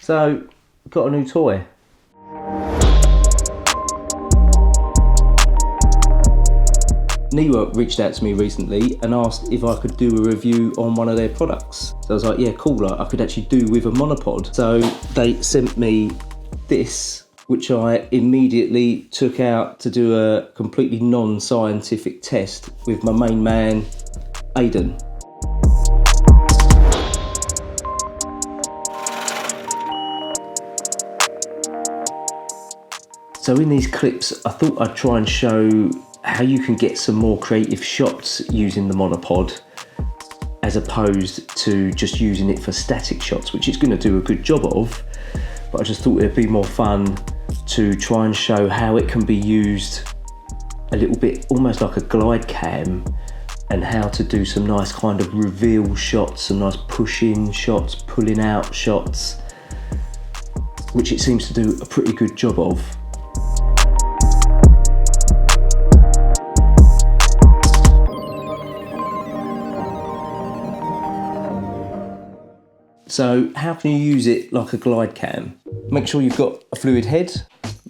So, got a new toy. Neewer reached out to me recently and asked if I could do a review on one of their products. So I was like, yeah, cool, like, I could actually do with a monopod. So they sent me this, which I immediately took out to do a completely non-scientific test with my main man, AIDEN. So in these clips, I thought I'd try and show how you can get some more creative shots using the monopod, as opposed to just using it for static shots, which it's going to do a good job of. But I just thought it'd be more fun to try and show how it can be used a little bit almost like a Glidecam, and how to do some nice kind of reveal shots, some nice push-in shots, pulling out shots, which it seems to do a pretty good job of. So how can you use it like a Glidecam? Make sure you've got a fluid head,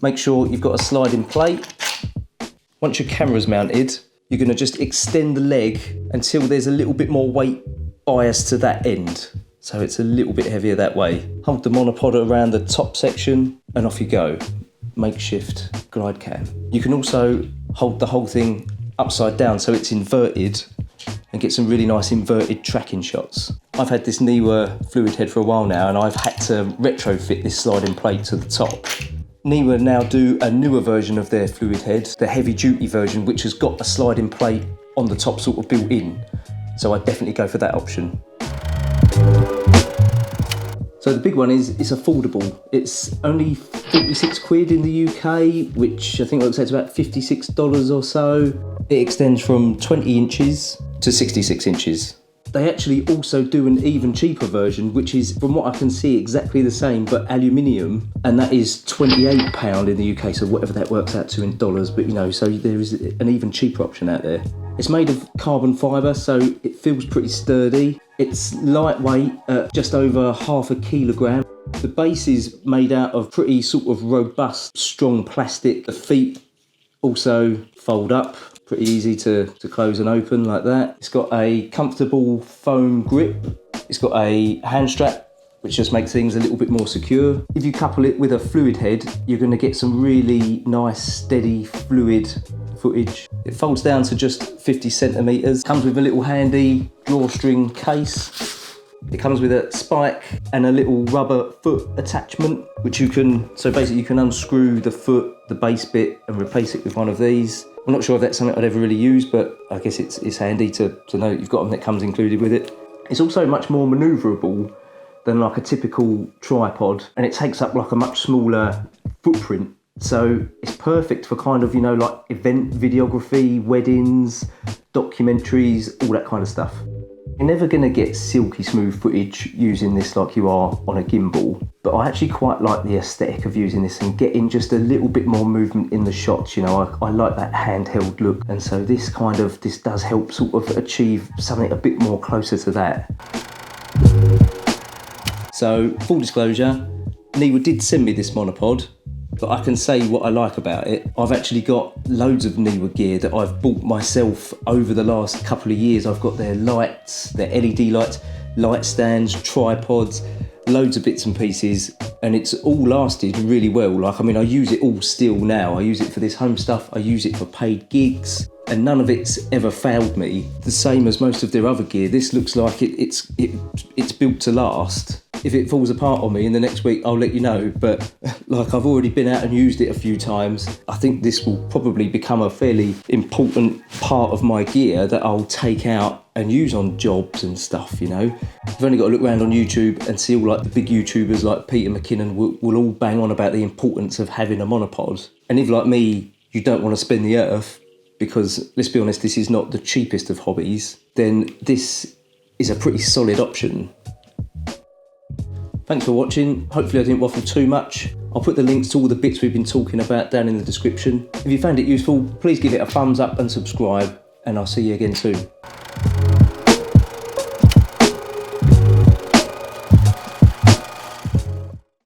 make sure you've got a sliding plate. Once your camera's mounted, you're going to just extend the leg until there's a little bit more weight biased to that end. So it's a little bit heavier that way. Hold the monopod around the top section and off you go. Makeshift Glidecam. You can also hold the whole thing upside down so it's inverted and get some really nice inverted tracking shots. I've had this Neewer fluid head for a while now, and I've had to retrofit this sliding plate to the top. Neewer now do a newer version of their fluid head, the heavy duty version, which has got a sliding plate on the top sort of built in. So I'd definitely go for that option. So the big one is it's affordable. It's only 46 quid in the UK, which I think works out to about $56 or so. It extends from 20 inches to 66 inches. They actually also do an even cheaper version, which is, from what I can see, exactly the same, but aluminium, and that is £28 in the UK, so whatever that works out to in dollars, but you know, so there is an even cheaper option out there. It's made of carbon fibre, so it feels pretty sturdy. It's lightweight at just over half a kilogram. The base is made out of pretty sort of robust, strong plastic. The feet also fold up. Pretty easy to close and open like that. It's got a comfortable foam grip. It's got a hand strap, which just makes things a little bit more secure. If you couple it with a fluid head, you're going to get some really nice, steady, fluid footage. It folds down to just 50 centimetres. Comes with a little handy drawstring case. It comes with a spike and a little rubber foot attachment, which you can, so basically you can unscrew the foot, the base bit, and replace it with one of these. I'm not sure if that's something I'd ever really use, but I guess it's handy to know that you've got one that comes included with it. It's also much more manoeuvrable than like a typical tripod, and it takes up like a much smaller footprint. So it's perfect for kind of, you know, like event videography, weddings, documentaries, all that kind of stuff. You're never going to get silky smooth footage using this like you are on a gimbal, but I actually quite like the aesthetic of using this and getting just a little bit more movement in the shots. You know, I like that handheld look, and so this does help sort of achieve something a bit more closer to that. So, full disclosure, Neewer did send me this monopod, but I can say what I like about it. I've actually got loads of Neewer gear that I've bought myself over the last couple of years. I've got their lights, their LED lights, light stands, tripods, loads of bits and pieces, and it's all lasted really well. Like, I mean, I use it all still now. I use it for this home stuff, I use it for paid gigs, and none of it's ever failed me. The same as most of their other gear, this looks like it's built to last. If it falls apart on me in the next week, I'll let you know, but like, I've already been out and used it a few times. I think this will probably become a fairly important part of my gear that I'll take out and use on jobs and stuff, you know. You've only got to look around on YouTube and see all like the big YouTubers like Peter McKinnon will all bang on about the importance of having a monopod. And if, like me, you don't want to spend the earth, because let's be honest, this is not the cheapest of hobbies, then this is a pretty solid option. Thanks for watching. Hopefully I didn't waffle too much. I'll put the links to all the bits we've been talking about down in the description. If you found it useful, please give it a thumbs up and subscribe, and I'll see you again soon.